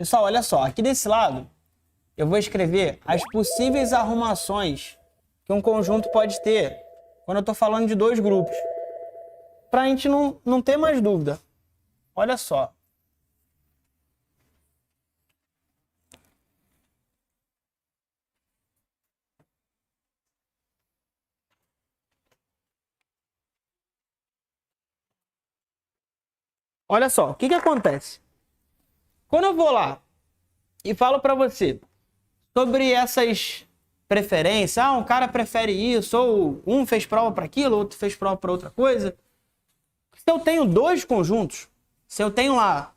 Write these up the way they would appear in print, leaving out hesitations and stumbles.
Pessoal, olha só, aqui desse lado, eu vou escrever as possíveis arrumações que um conjunto pode ter quando eu estou falando de dois grupos. Para a gente não ter mais dúvida. Olha só. Olha só, o que acontece? Quando eu vou lá e falo para você sobre essas preferências, um cara prefere isso, ou um fez prova para aquilo, outro fez prova para outra coisa. Se eu tenho dois conjuntos, se eu tenho lá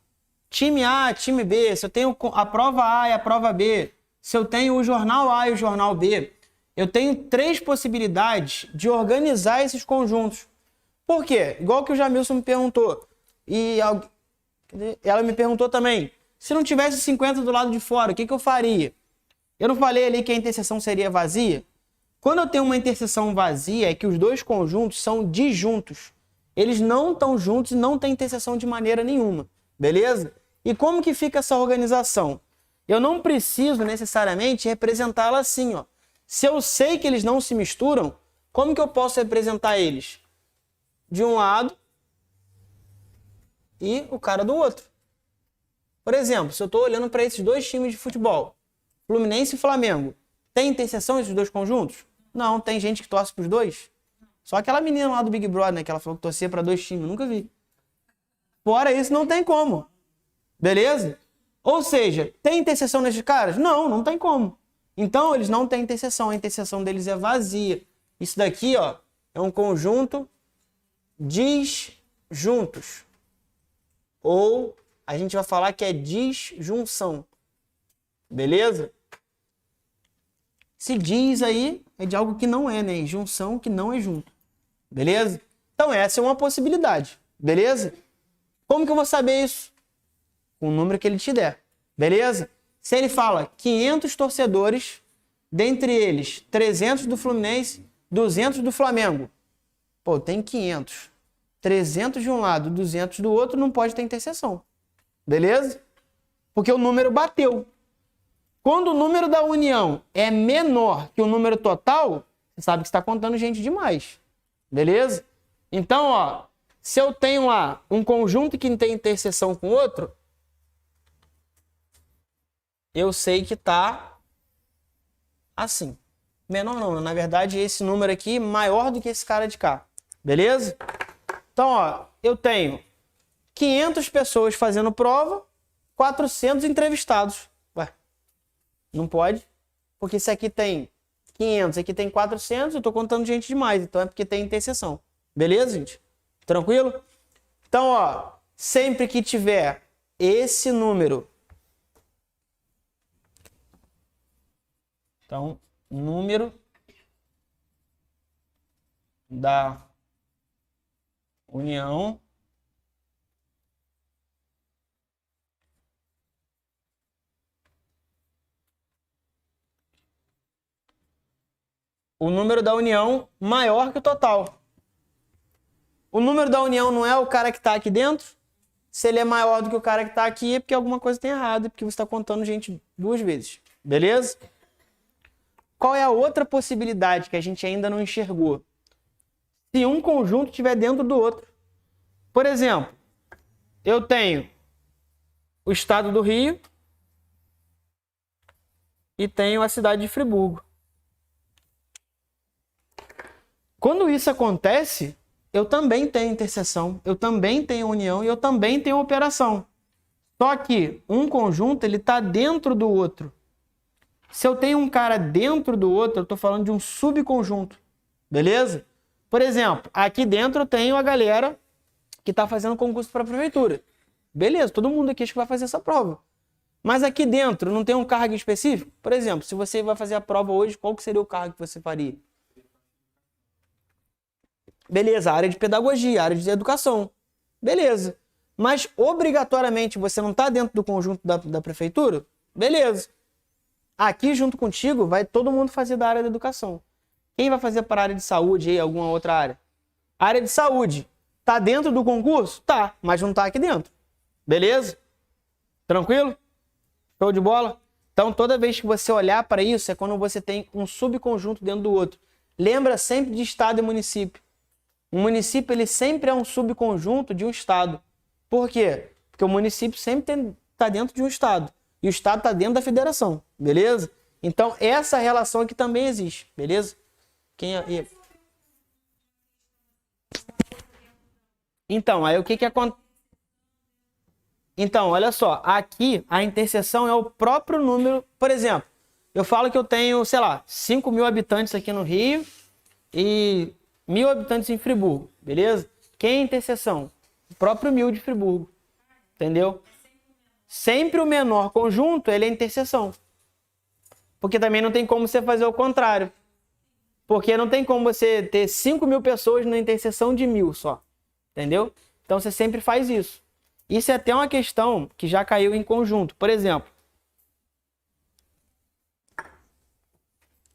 time A, time B, se eu tenho a prova A e a prova B, se eu tenho o jornal A e o jornal B, eu tenho três possibilidades de organizar esses conjuntos. Por quê? Igual que o Jamilson me perguntou. E ela me perguntou também, se não tivesse 50 do lado de fora, o que eu faria? Eu não falei ali que a interseção seria vazia? Quando eu tenho uma interseção vazia, é que os dois conjuntos são disjuntos. Eles não estão juntos e não têm interseção de maneira nenhuma. Beleza? E como que fica essa organização? Eu não preciso necessariamente representá-la assim, ó. Se eu sei que eles não se misturam, como que eu posso representar eles? De um lado e o cara do outro. Por exemplo, se eu estou olhando para esses dois times de futebol, Fluminense e Flamengo, tem interseção esses dois conjuntos? Não, tem gente que torce para os dois. Só aquela menina lá do Big Brother, né, que ela falou que torcia para dois times, eu nunca vi. Fora isso, não tem como. Beleza? Ou seja, tem interseção nesses caras? Não, não tem como. Então, eles não têm interseção, a interseção deles é vazia. Isso daqui, ó, é um conjunto disjuntos. Ou a gente vai falar que é disjunção. Beleza? Se diz aí, é de algo que não é, né? Junção que não é junto. Beleza? Então, essa é uma possibilidade. Beleza? Como que eu vou saber isso? Com o número que ele te der. Beleza? Se ele fala 500 torcedores, dentre eles 300 do Fluminense, 200 do Flamengo. Pô, tem 500. 300 de um lado, 200 do outro, não pode ter interseção. Beleza? Porque o número bateu. Quando o número da união é menor que o número total, você sabe que está contando gente demais. Beleza? Então, ó, se eu tenho lá um conjunto que tem interseção com outro, eu sei que está assim. Menor não, na verdade esse número aqui é maior do que esse cara de cá. Beleza? Então, ó, eu tenho 500 pessoas fazendo prova, 400 entrevistados. Ué, não pode, porque se aqui tem 500, aqui tem 400, eu estou contando gente demais, então é porque tem interseção. Beleza, gente? Tranquilo? Então, ó, sempre que tiver esse número, então, número da união o número da união maior que o total. O número da união não é o cara que está aqui dentro? Se ele é maior do que o cara que está aqui, é porque alguma coisa tem errado, é porque você está contando gente duas vezes. Beleza? Qual é a outra possibilidade que a gente ainda não enxergou? Se um conjunto estiver dentro do outro. Por exemplo, eu tenho o estado do Rio e tenho a cidade de Friburgo. Quando isso acontece, eu também tenho interseção, eu também tenho união e eu também tenho operação. Só que um conjunto ele está dentro do outro. Se eu tenho um cara dentro do outro, eu estou falando de um subconjunto. Beleza? Por exemplo, aqui dentro eu tenho a galera que está fazendo concurso para a prefeitura. Beleza, todo mundo aqui acho que vai fazer essa prova. Mas aqui dentro não tem um cargo específico? Por exemplo, se você vai fazer a prova hoje, qual que seria o cargo que você faria? Beleza, área de pedagogia, área de educação. Beleza. Mas obrigatoriamente você não está dentro do conjunto da prefeitura? Beleza. Aqui junto contigo vai todo mundo fazer da área da educação. Quem vai fazer para a área de saúde e alguma outra área? A área de saúde tá dentro do concurso? Tá, mas não tá aqui dentro. Beleza? Tranquilo? Show de bola? Então, toda vez que você olhar para isso, é quando você tem um subconjunto dentro do outro. Lembra sempre de estado e município. Um município, ele sempre é um subconjunto de um estado. Por quê? Porque o município sempre está dentro de um estado. E o estado está dentro da federação. Beleza? Então, essa relação aqui também existe. Beleza? Então, aí o que acontece? Então, olha só, aqui a interseção é o próprio número. Por exemplo, eu falo que eu tenho, sei lá, 5.000 habitantes aqui no Rio e 1.000 habitantes em Friburgo, beleza? Quem é a interseção? O próprio 1.000 de Friburgo, entendeu? Sempre o menor conjunto, ele é a interseção. Porque também não tem como você fazer o contrário. Porque não tem como você ter 5.000 pessoas na interseção de 1.000 só, entendeu? Então você sempre faz isso. Isso é até uma questão que já caiu em conjunto. Por exemplo,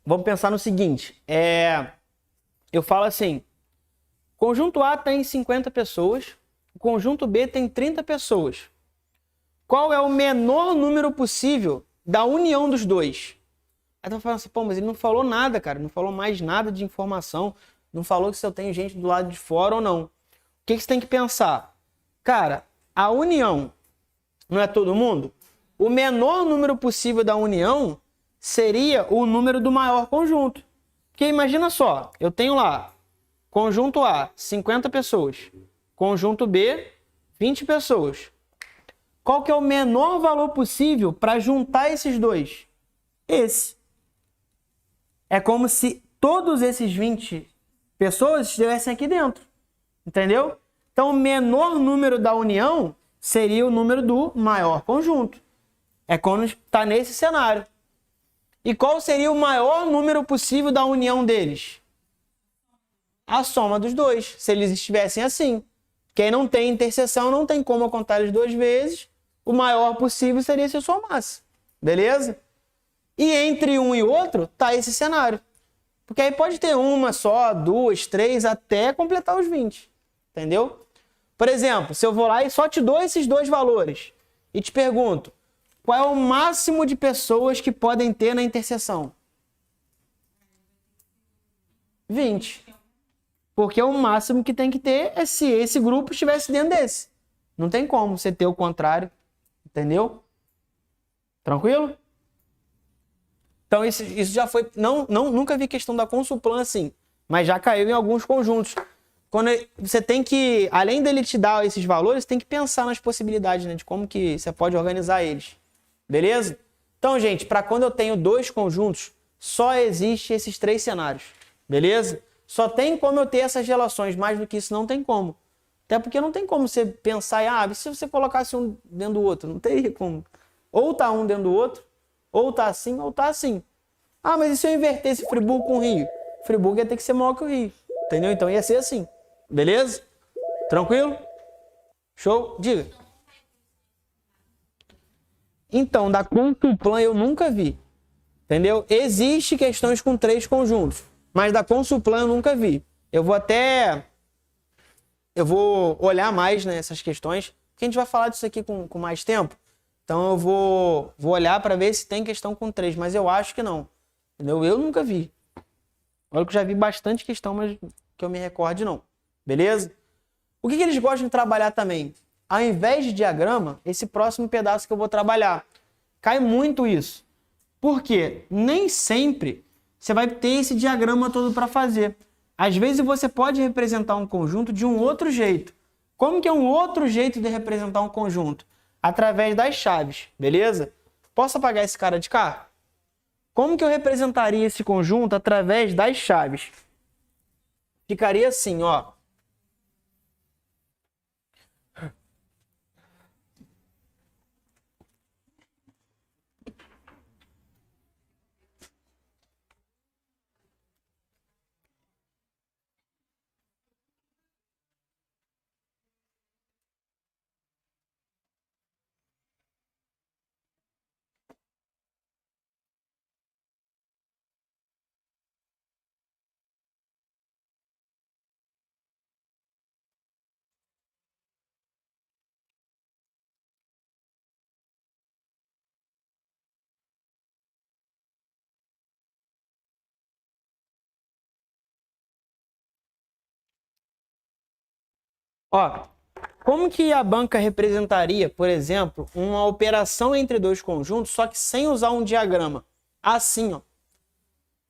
vamos pensar no seguinte. Eu falo assim, conjunto A tem 50 pessoas, o conjunto B tem 30 pessoas. Qual é o menor número possível da união dos dois? Aí tu vai falar assim, pô, mas ele não falou nada, cara. Não falou mais nada de informação. Não falou que se eu tenho gente do lado de fora ou não. O que você tem que pensar? Cara, a união não é todo mundo? O menor número possível da união seria o número do maior conjunto. Porque imagina só, eu tenho lá conjunto A, 50 pessoas. Conjunto B, 20 pessoas. Qual que é o menor valor possível para juntar esses dois? Esse. É como se todos esses 20 pessoas estivessem aqui dentro. Entendeu? Então, o menor número da união seria o número do maior conjunto. É quando está nesse cenário. E qual seria o maior número possível da união deles? A soma dos dois, se eles estivessem assim. Quem não tem interseção não tem como contar eles duas vezes. O maior possível seria se somasse. Beleza? E entre um e outro está esse cenário. Porque aí pode ter uma só, duas, três, até completar os 20. Entendeu? Por exemplo, se eu vou lá e só te dou esses dois valores e te pergunto, qual é o máximo de pessoas que podem ter na interseção? 20. Porque o máximo que tem que ter é se esse grupo estivesse dentro desse. Não tem como você ter o contrário. Entendeu? Tranquilo? Então isso já foi... Nunca vi questão da Consulplan assim, mas já caiu em alguns conjuntos. Quando você tem que, além dele te dar esses valores, tem que pensar nas possibilidades, né, de como que você pode organizar eles. Beleza? Então, gente, para quando eu tenho dois conjuntos, só existe esses três cenários. Beleza? Só tem como eu ter essas relações, mais do que isso não tem como. Até porque não tem como você pensar, e se você colocasse um dentro do outro, não teria como. Ou tá um dentro do outro, ou tá assim, ou tá assim. Ah, mas e se eu invertesse Friburgo com o Rio? Friburgo ia ter que ser maior que o Rio. Entendeu? Então ia ser assim. Beleza? Tranquilo? Show? Diga. Então, da Consulplan eu nunca vi. Entendeu? Existe questões com três conjuntos, mas da Consulplan eu nunca vi. Eu vou olhar mais nessas questões, porque a gente vai falar disso aqui com mais tempo. Então eu vou olhar para ver se tem questão com três, mas eu acho que não. Entendeu? Eu nunca vi. Olha que eu já vi bastante questão, mas que eu me recorde não. Beleza? O que eles gostam de trabalhar também? Ao invés de diagrama, esse próximo pedaço que eu vou trabalhar. Cai muito isso. Por quê? Nem sempre você vai ter esse diagrama todo para fazer. Às vezes você pode representar um conjunto de um outro jeito. Como que é um outro jeito de representar um conjunto? Através das chaves, beleza? Posso apagar esse cara de cá? Como que eu representaria esse conjunto através das chaves? Ficaria assim, ó. Ó, como que a banca representaria, por exemplo, uma operação entre dois conjuntos, só que sem usar um diagrama? Assim, ó.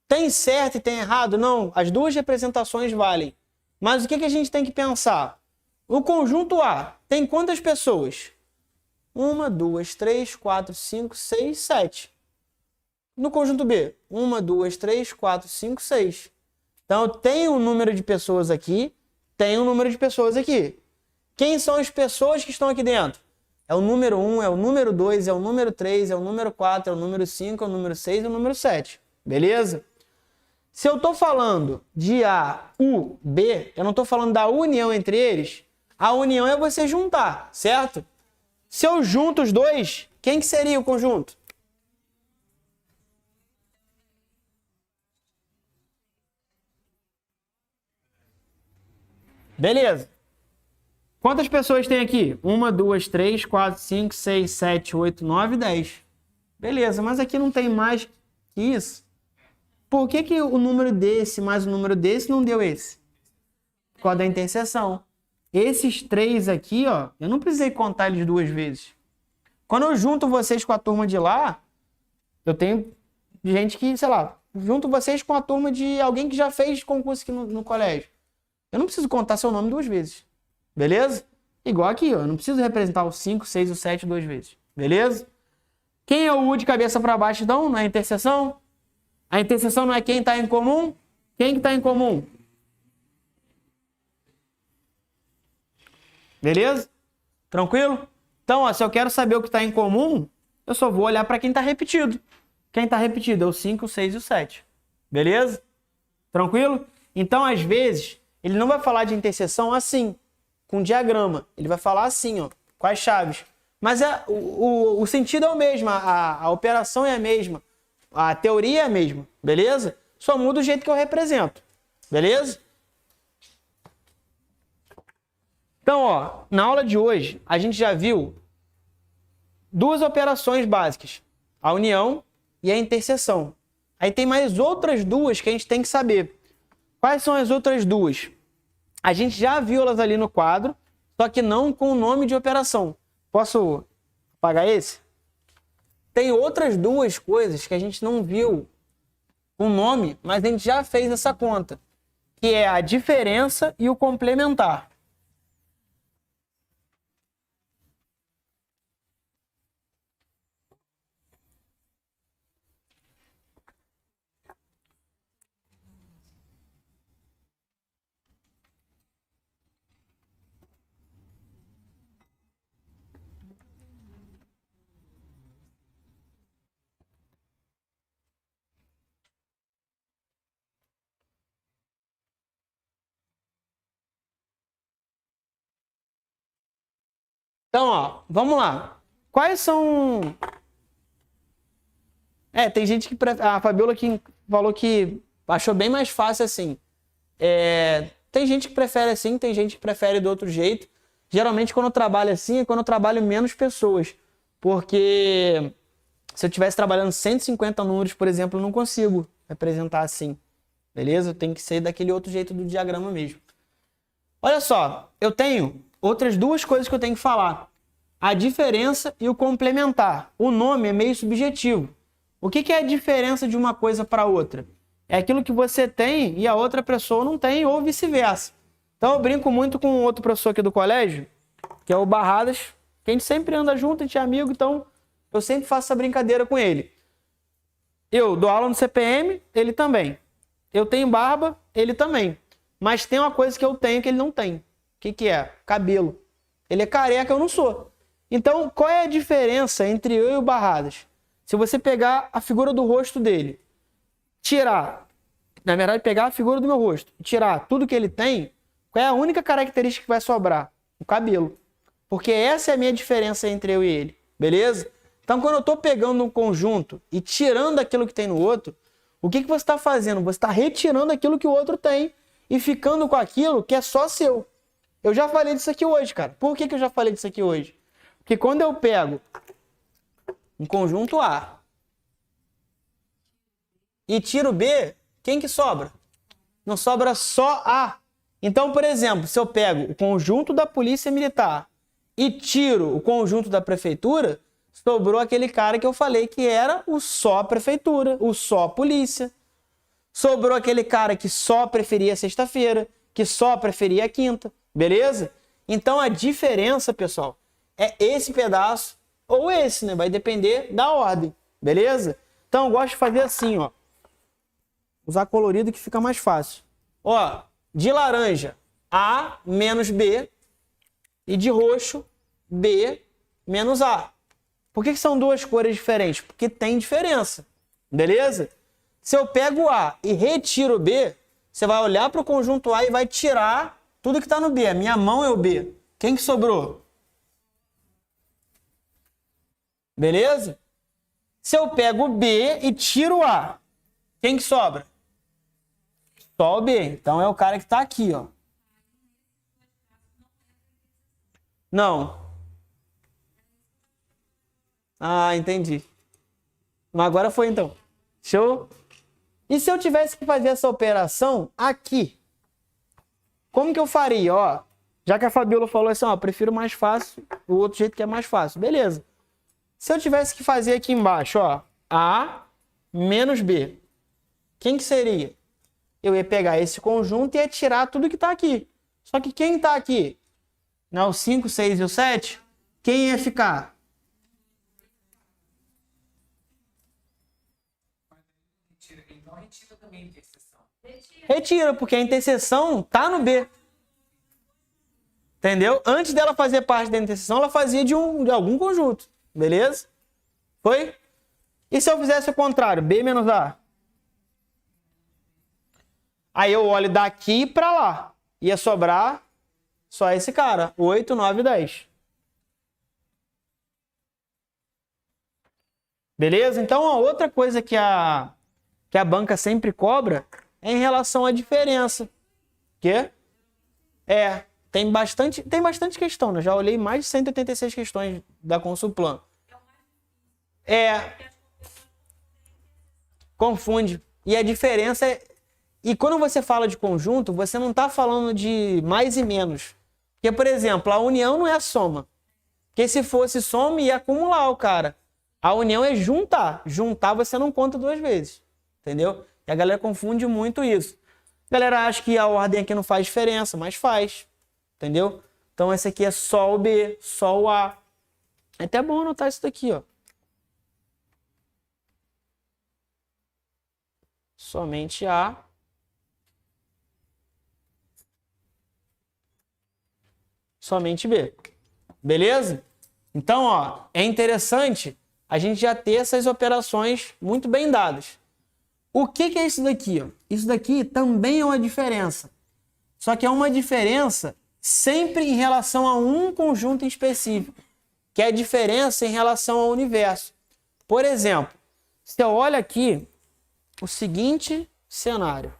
Tem certo e tem errado? Não, as duas representações valem. Mas o que a gente tem que pensar? O conjunto A tem quantas pessoas? 1, 2, 3, 4, 5, 6, 7. No conjunto B, 1, 2, 3, 4, 5, 6. Então, tem um número de pessoas aqui, tem um número de pessoas aqui. Quem são as pessoas que estão aqui dentro? É o número 1, é o número 2, é o número 3, é o número 4, é o número 5, é o número 6 e o número 7. Beleza? Se eu estou falando de A, U, B, eu não estou falando da união entre eles. A união é você juntar, certo? Se eu junto os dois, quem que seria o conjunto? Beleza. Quantas pessoas tem aqui? 1, 2, 3, 4, 5, 6, 7, 8, 9, 10. Beleza, mas aqui não tem mais que isso. Por que o número desse mais o número desse não deu esse? Por causa da interseção. Esses três aqui, ó, eu não precisei contar eles duas vezes. Quando eu junto vocês com a turma de lá, eu tenho gente que, sei lá, junto vocês com a turma de alguém que já fez concurso aqui no colégio. Eu não preciso contar seu nome duas vezes. Beleza? Igual aqui, ó. Eu não preciso representar o 5, 6 e o 7 duas vezes. Beleza? Quem é o U de cabeça para baixo, então, na interseção? A interseção não é quem está em comum? Quem que está em comum? Beleza? Tranquilo? Então, ó, se eu quero saber o que está em comum, eu só vou olhar para quem está repetido. Quem está repetido é o 5, o 6 e o 7. Beleza? Tranquilo? Então, às vezes, ele não vai falar de interseção assim, com diagrama. Ele vai falar assim, ó, com as chaves. Mas o sentido é o mesmo, a operação é a mesma, a teoria é a mesma, beleza? Só muda o jeito que eu represento, beleza? Então, ó, na aula de hoje, a gente já viu duas operações básicas, a união e a interseção. Aí tem mais outras duas que a gente tem que saber. Quais são as outras duas? A gente já viu elas ali no quadro, só que não com o nome de operação. Posso apagar esse? Tem outras duas coisas que a gente não viu com nome, mas a gente já fez essa conta, que é a diferença e o complementar. Então, ó, vamos lá. Quais são... tem gente que... A Fabiola que falou que achou bem mais fácil assim. Tem gente que prefere assim, tem gente que prefere do outro jeito. Geralmente, quando eu trabalho assim, é quando eu trabalho menos pessoas. Porque se eu estivesse trabalhando 150 números, por exemplo, eu não consigo representar assim. Beleza? Tem que ser daquele outro jeito do diagrama mesmo. Olha só, eu tenho outras duas coisas que eu tenho que falar. A diferença e o complementar. O nome é meio subjetivo. O que é a diferença de uma coisa para outra? É aquilo que você tem e a outra pessoa não tem, ou vice-versa. Então eu brinco muito com outro professor aqui do colégio, que é o Barradas, que a gente sempre anda junto, a gente é amigo, então eu sempre faço essa brincadeira com ele. Eu dou aula no CPM, ele também. Eu tenho barba, ele também. Mas tem uma coisa que eu tenho que ele não tem. O que é? Cabelo. Ele é careca, eu não sou. Então, qual é a diferença entre eu e o Barradas? Se você pegar a figura do rosto dele, tirar, na verdade, pegar a figura do meu rosto, tirar tudo que ele tem, qual é a única característica que vai sobrar? O cabelo. Porque essa é a minha diferença entre eu e ele. Beleza? Então, quando eu estou pegando um conjunto e tirando aquilo que tem no outro, o que você está fazendo? Você está retirando aquilo que o outro tem e ficando com aquilo que é só seu. Eu já falei disso aqui hoje, cara. Por que eu já falei disso aqui hoje? Porque quando eu pego um conjunto A e tiro B, quem que sobra? Não sobra só A. Então, por exemplo, se eu pego o conjunto da Polícia Militar e tiro o conjunto da Prefeitura, sobrou aquele cara que eu falei que era o só Prefeitura, o só Polícia. Sobrou aquele cara que só preferia sexta-feira, que só preferia a quinta, beleza? Então a diferença, pessoal, é esse pedaço ou esse, né? Vai depender da ordem, beleza? Então eu gosto de fazer assim, ó. Usar colorido que fica mais fácil. Ó, de laranja, A menos B. E de roxo, B menos A. Por que são duas cores diferentes? Porque tem diferença, beleza? Se eu pego A e retiro o B, você vai olhar para o conjunto A e vai tirar tudo que está no B. A minha mão é o B. Quem que sobrou? Beleza? Se eu pego o B e tiro o A, quem que sobra? Só o B. Então é o cara que está aqui, ó. Não. Ah, entendi. Mas agora foi então. Show? E se eu tivesse que fazer essa operação aqui? Como que eu faria? Ó, já que a Fabiola falou assim, ó, prefiro mais fácil, o outro jeito que é mais fácil. Beleza. Se eu tivesse que fazer aqui embaixo, ó, A menos B, quem que seria? Eu ia pegar esse conjunto e ia tirar tudo que está aqui. Só que quem está aqui? Não é o 5, 6 e o 7? Quem ia ficar? Então retira também a interseção. Retira, porque a interseção tá no B. Entendeu? Antes dela fazer parte da interseção, ela fazia de algum conjunto. Beleza? Foi? E se eu fizesse o contrário? B menos A? Aí eu olho daqui para lá. Ia sobrar só esse cara. 8, 9 e 10. Beleza? Então, a outra coisa que a banca sempre cobra é em relação à diferença. Que tem bastante questão, né? Já olhei mais de 186 questões da Consulplan. Confunde. E a diferença é... E quando você fala de conjunto, você não está falando de mais e menos. Porque, por exemplo, a união não é a soma. Porque se fosse soma, ia acumular o cara. A união é juntar. Juntar você não conta duas vezes. Entendeu? E a galera confunde muito isso. A galera acha que a ordem aqui não faz diferença, mas faz. Entendeu? Então esse aqui é só o B, só o A. É até bom anotar isso daqui, ó. Somente A. Somente B. Beleza? Então, ó, é interessante a gente já ter essas operações muito bem dadas. O que é isso daqui? Ó? Isso daqui também é uma diferença. Só que é uma diferença sempre em relação a um conjunto em específico, que é a diferença em relação ao universo. Por exemplo, se eu olho aqui o seguinte cenário.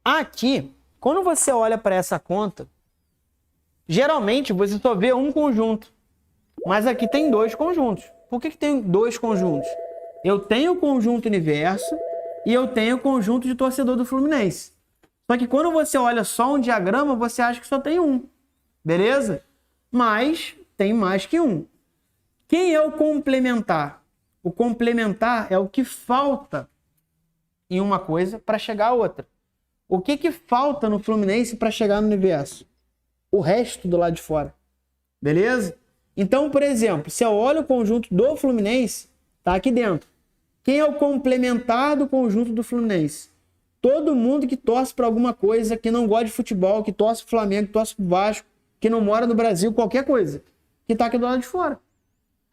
Aqui, quando você olha para essa conta, geralmente você só vê um conjunto. Mas aqui tem dois conjuntos. Por que tem dois conjuntos? Eu tenho o conjunto universo e eu tenho o conjunto de torcedor do Fluminense. Só que quando você olha só um diagrama, você acha que só tem um. Beleza? Mas tem mais que um. Quem é o complementar? O complementar é o que falta em uma coisa para chegar a outra. O que falta no Fluminense para chegar no universo? O resto do lado de fora. Beleza? Então, por exemplo, se eu olho o conjunto do Fluminense, tá aqui dentro. Quem é o complementar do conjunto do Fluminense? Todo mundo que torce para alguma coisa, que não gosta de futebol, que torce pro Flamengo, que torce pro Vasco, que não mora no Brasil, qualquer coisa, que tá aqui do lado de fora.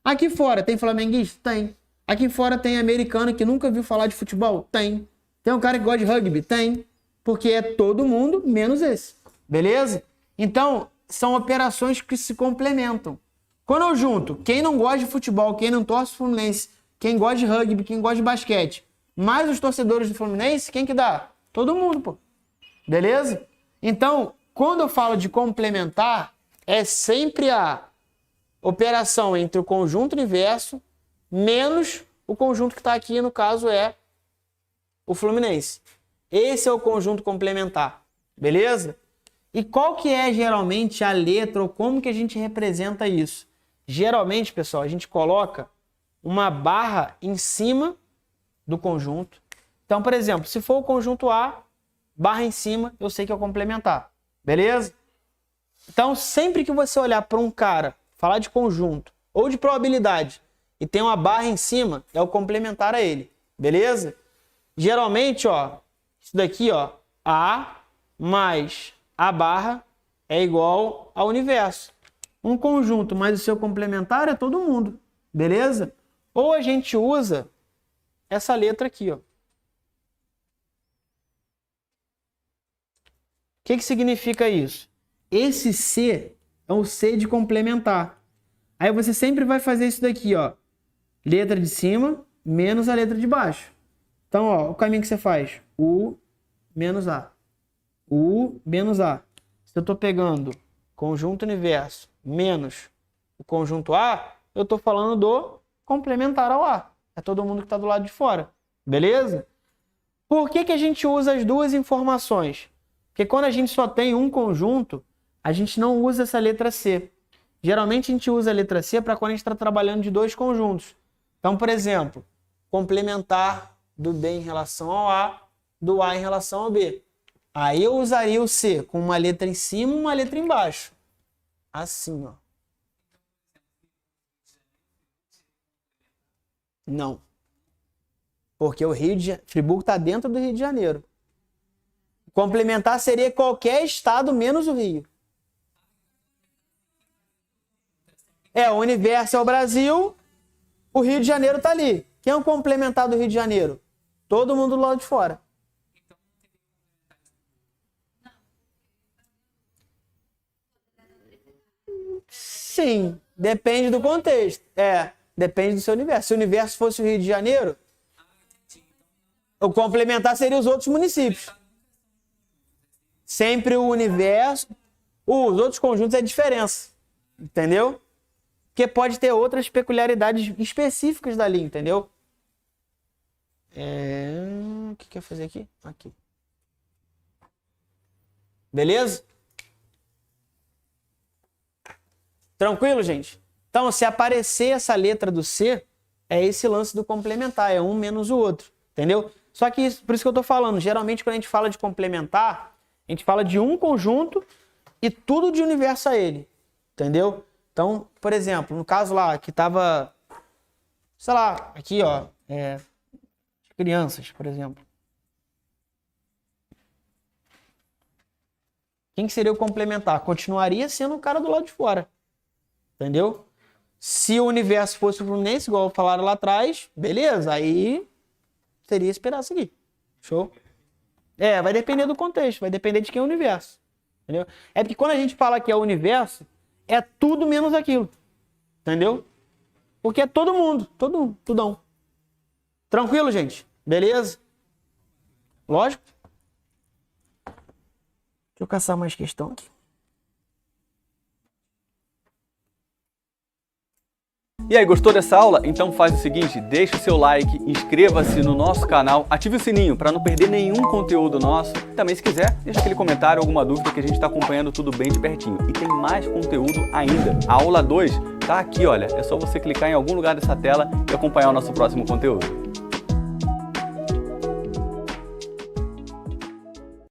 Aqui fora tem flamenguista? Tem. Aqui fora tem americano que nunca viu falar de futebol? Tem. Tem um cara que gosta de rugby? Tem. Porque é todo mundo menos esse. Beleza? Então, são operações que se complementam. Quando eu junto quem não gosta de futebol, quem não torce pro Fluminense, quem gosta de rugby, quem gosta de basquete, mais os torcedores do Fluminense, quem que dá? Todo mundo, pô. Beleza? Então, quando eu falo de complementar, é sempre a operação entre o conjunto universo menos o conjunto que está aqui, no caso é o Fluminense. Esse é o conjunto complementar, beleza? E qual que é geralmente a letra ou como que a gente representa isso? Geralmente, pessoal, a gente coloca uma barra em cima do conjunto. Então, por exemplo, se for o conjunto A, barra em cima, eu sei que é o complementar, beleza? Então, sempre que você olhar para um cara, falar de conjunto ou de probabilidade e tem uma barra em cima, é o complementar a ele, beleza? Geralmente, ó, isso daqui, ó, A mais A barra é igual ao universo. Um conjunto mais o seu complementar é todo mundo, beleza? Ou a gente usa essa letra aqui, ó. O que significa isso? Esse C é o C de complementar. Aí você sempre vai fazer isso daqui, ó. Letra de cima menos a letra de baixo. Então, ó, o caminho que você faz. U menos A. U menos A. Se eu estou pegando conjunto universo menos o conjunto A, eu estou falando do complementar ao A. É todo mundo que está do lado de fora. Beleza? Por que a gente usa as duas informações? Porque quando a gente só tem um conjunto, a gente não usa essa letra C. Geralmente a gente usa a letra C para quando a gente está trabalhando de dois conjuntos. Então, por exemplo, complementar do B em relação ao A, do A em relação ao B. Aí eu usaria o C com uma letra em cima e uma letra embaixo. Assim, ó. Não. Porque o Friburgo está dentro do Rio de Janeiro. Complementar seria qualquer estado menos o Rio. O universo é o Brasil, o Rio de Janeiro está ali. Quem é o complementar do Rio de Janeiro? Todo mundo do lado de fora. Sim, depende do contexto. Depende do seu universo. Se o universo fosse o Rio de Janeiro, o complementar seria os outros municípios. Sempre o universo. Os outros conjuntos é diferença. Entendeu? Porque pode ter outras peculiaridades específicas dali, entendeu? O que eu fazer aqui? Aqui. Beleza? Tranquilo, gente? Então, se aparecer essa letra do C, é esse lance do complementar, é um menos o outro, entendeu? Só que, por isso que eu tô falando, geralmente quando a gente fala de complementar, a gente fala de um conjunto e tudo de universo a ele, entendeu? Então, por exemplo, no caso lá, que tava, sei lá, aqui, ó, crianças, por exemplo. Quem que seria o complementar? Continuaria sendo o cara do lado de fora. Entendeu? Se o universo fosse o Fluminense, igual falaram lá atrás, beleza, aí seria esperar seguir. Show? Vai depender do contexto, vai depender de quem é o universo. Entendeu? É porque quando a gente fala que é o universo, é tudo menos aquilo. Entendeu? Porque é todo mundo, tudão. Tranquilo, gente? Beleza? Lógico? Deixa eu caçar mais questão aqui. E aí, gostou dessa aula? Então faz o seguinte, deixa o seu like, inscreva-se no nosso canal, ative o sininho para não perder nenhum conteúdo nosso. Também, se quiser, deixa aquele comentário, alguma dúvida que a gente está acompanhando tudo bem de pertinho. E tem mais conteúdo ainda. A aula 2 tá aqui, olha. É só você clicar em algum lugar dessa tela e acompanhar o nosso próximo conteúdo.